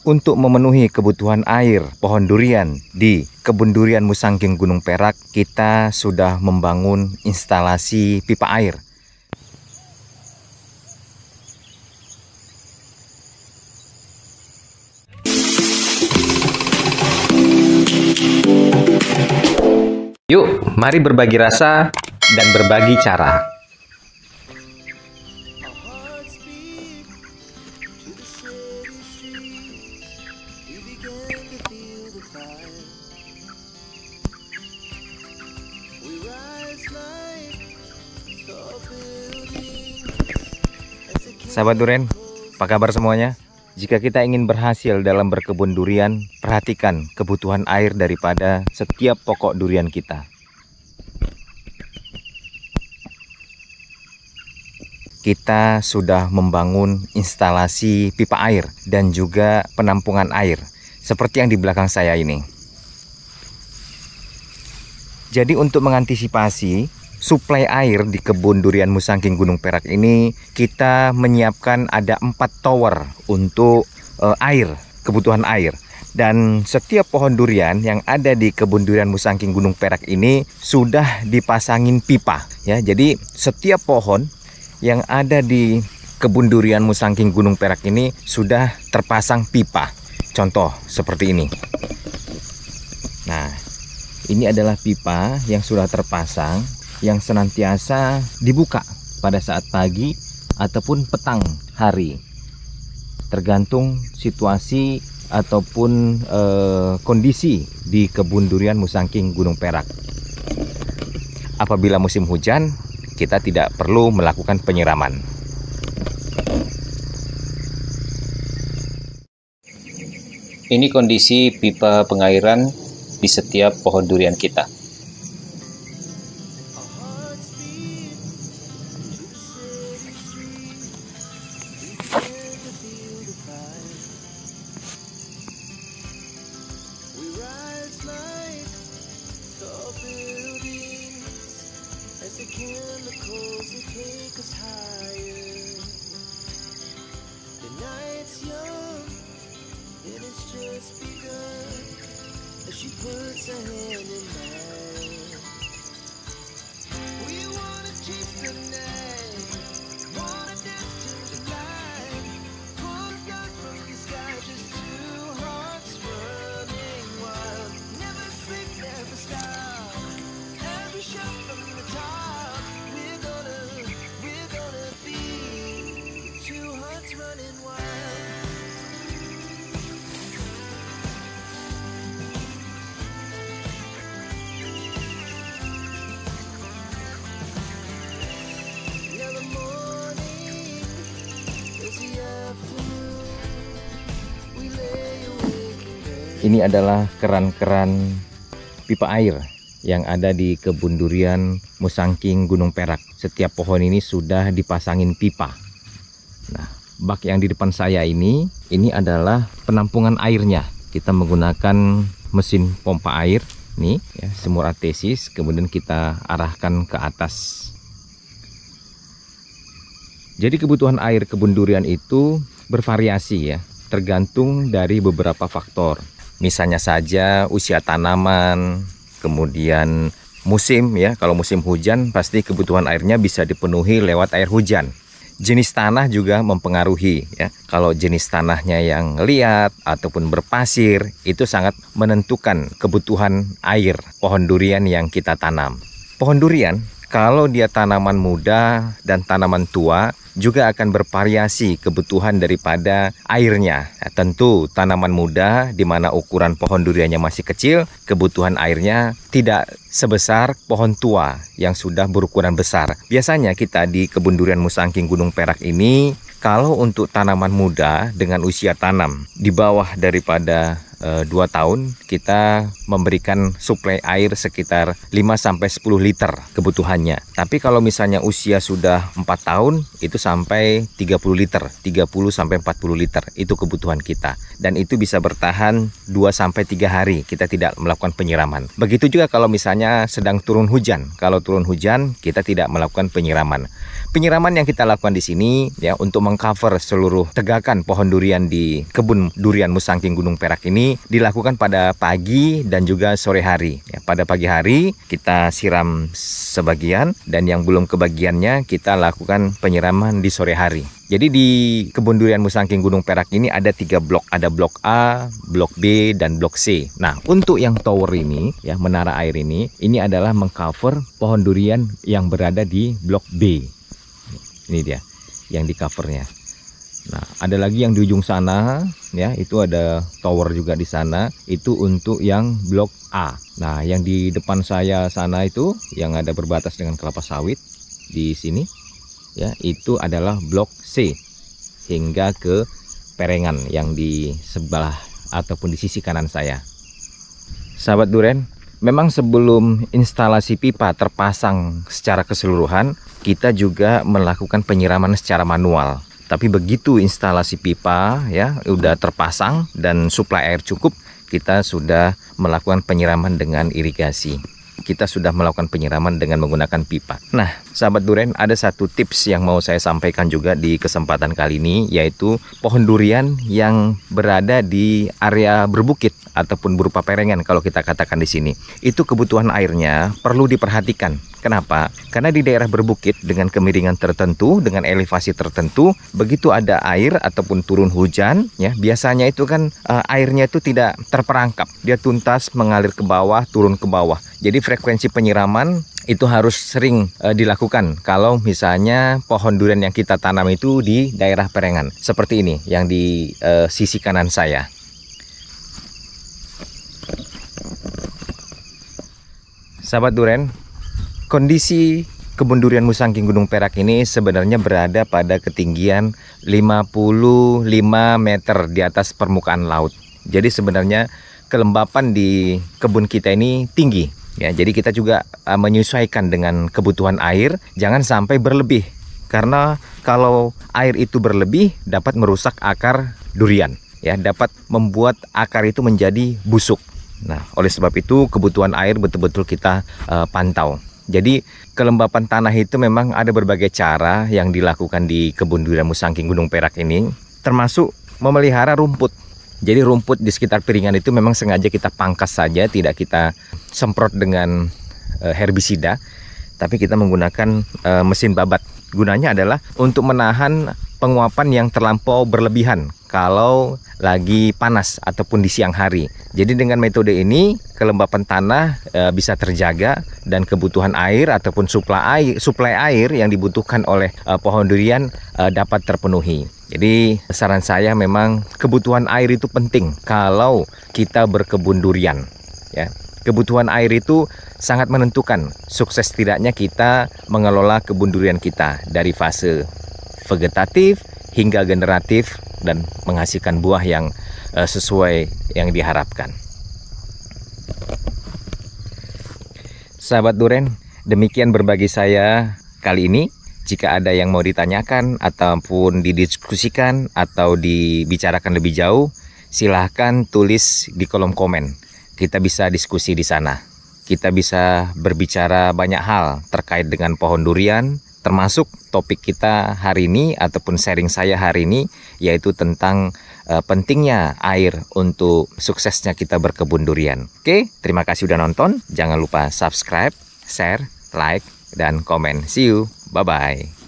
Untuk memenuhi kebutuhan air pohon durian di kebun durian Musangking Gunung Perak, kita sudah membangun instalasi pipa air. Yuk, mari berbagi rasa dan berbagi cara. Sahabat durian, apa kabar semuanya? Jika kita ingin berhasil dalam berkebun durian, perhatikan kebutuhan air daripada setiap pokok durian kita. Kita sudah membangun instalasi pipa air dan juga penampungan air, seperti yang di belakang saya ini. Jadi untuk mengantisipasi suplai air di kebun durian Musangking Gunung Perak ini, kita menyiapkan ada 4 tower untuk kebutuhan air. Dan setiap pohon durian yang ada di kebun durian Musangking Gunung Perak ini sudah dipasangin pipa ya. Jadi setiap pohon yang ada di kebun durian Musangking Gunung Perak ini sudah terpasang pipa. Contoh seperti ini. Nah, ini adalah pipa yang sudah terpasang, yang senantiasa dibuka pada saat pagi ataupun petang hari, tergantung situasi ataupun kondisi di kebun durian Musangking Gunung Perak. Apabila musim hujan, kita tidak perlu melakukan penyiraman. Ini kondisi pipa pengairan di setiap pohon durian kita. Ini adalah keran-keran pipa air yang ada di kebun durian Musangking Gunung Perak. Setiap pohon ini sudah dipasangin pipa. Nah, bak yang di depan saya ini adalah penampungan airnya. Kita menggunakan mesin pompa air, nih ya, sumur artesis, kemudian kita arahkan ke atas. Jadi kebutuhan air kebun durian itu bervariasi ya, tergantung dari beberapa faktor. Misalnya saja usia tanaman, kemudian musim ya. Kalau musim hujan pasti kebutuhan airnya bisa dipenuhi lewat air hujan. Jenis tanah juga mempengaruhi ya. Kalau jenis tanahnya yang liat ataupun berpasir, itu sangat menentukan kebutuhan air pohon durian yang kita tanam. Pohon durian kalau dia tanaman muda dan tanaman tua juga akan bervariasi kebutuhan daripada airnya. Nah, tentu tanaman muda di mana ukuran pohon duriannya masih kecil, kebutuhan airnya tidak sebesar pohon tua yang sudah berukuran besar. Biasanya kita di kebun durian Musangking Gunung Perak ini, kalau untuk tanaman muda dengan usia tanam di bawah daripada 2 tahun kita memberikan suplai air sekitar 5-10 liter kebutuhannya. Tapi kalau misalnya usia sudah 4 tahun itu sampai 30 liter, 30-40 liter itu kebutuhan kita. Dan itu bisa bertahan 2-3 hari kita tidak melakukan penyiraman. Begitu juga kalau misalnya sedang turun hujan. Kalau turun hujan kita tidak melakukan penyiraman. Penyiraman yang kita lakukan di sini ya untuk mengcover seluruh tegakan pohon durian di kebun durian Musangking Gunung Perak ini dilakukan pada pagi dan juga sore hari. Ya, pada pagi hari kita siram sebagian dan yang belum kebagiannya kita lakukan penyiraman di sore hari. Jadi di kebun durian Musangking Gunung Perak ini ada 3 blok, ada blok A, blok B, dan blok C. Nah, untuk yang tower ini, ya menara air ini adalah mengcover pohon durian yang berada di blok B. Ini dia yang di covernya. Nah, ada lagi yang di ujung sana, ya itu ada tower juga di sana. Itu untuk yang blok A. Nah, yang di depan saya sana itu yang ada berbatas dengan kelapa sawit di sini. Ya, itu adalah blok C hingga ke Perengan yang di sebelah ataupun di sisi kanan saya. Sahabat Duren, memang sebelum instalasi pipa terpasang secara keseluruhan, kita juga melakukan penyiraman secara manual. Tapi begitu instalasi pipa ya udah terpasang dan suplai air cukup, kita sudah melakukan penyiraman dengan irigasi. Kita sudah melakukan penyiraman dengan menggunakan pipa. Nah, sahabat Duren, ada satu tips yang mau saya sampaikan juga di kesempatan kali ini, yaitu pohon durian yang berada di area berbukit ataupun berupa perengan kalau kita katakan di sini. Itu kebutuhan airnya perlu diperhatikan. Kenapa? Karena di daerah berbukit dengan kemiringan tertentu, dengan elevasi tertentu, begitu ada air ataupun turun hujan, ya biasanya itu kan airnya itu tidak terperangkap, dia tuntas mengalir ke bawah, turun ke bawah. Jadi frekuensi penyiraman itu harus sering dilakukan kalau misalnya pohon durian yang kita tanam itu di daerah perengan. Seperti ini yang di sisi kanan saya. Sahabat Duren, kondisi kebun durian Musangking Gunung Perak ini sebenarnya berada pada ketinggian 55 meter di atas permukaan laut. Jadi sebenarnya kelembapan di kebun kita ini tinggi. Ya, jadi kita juga menyesuaikan dengan kebutuhan air, jangan sampai berlebih. Karena kalau air itu berlebih dapat merusak akar durian, ya, dapat membuat akar itu menjadi busuk. Nah, oleh sebab itu kebutuhan air betul-betul kita pantau. Jadi kelembapan tanah itu memang ada berbagai cara yang dilakukan di kebun durian Musangking Gunung Perak ini, termasuk memelihara rumput. Jadi rumput di sekitar piringan itu memang sengaja kita pangkas saja, tidak kita semprot dengan herbisida, tapi kita menggunakan mesin babat. Gunanya adalah untuk menahan penguapan yang terlampau berlebihan kalau lagi panas ataupun di siang hari. Jadi dengan metode ini kelembapan tanah bisa terjaga dan kebutuhan air ataupun suplai air yang dibutuhkan oleh pohon durian dapat terpenuhi. Jadi saran saya memang kebutuhan air itu penting kalau kita berkebun durian, ya. Kebutuhan air itu sangat menentukan sukses tidaknya kita mengelola kebun durian kita dari fase vegetatif hingga generatif dan menghasilkan buah yang sesuai yang diharapkan. Sahabat Duren, demikian berbagi saya kali ini. Jika ada yang mau ditanyakan ataupun didiskusikan atau dibicarakan lebih jauh, silahkan tulis di kolom komen. Kita bisa diskusi di sana. Kita bisa berbicara banyak hal terkait dengan pohon durian, termasuk topik kita hari ini ataupun sharing saya hari ini, yaitu tentang pentingnya air untuk suksesnya kita berkebun durian. Oke, terima kasih udah nonton. Jangan lupa subscribe, share, like, dan komen. See you. Bye-bye.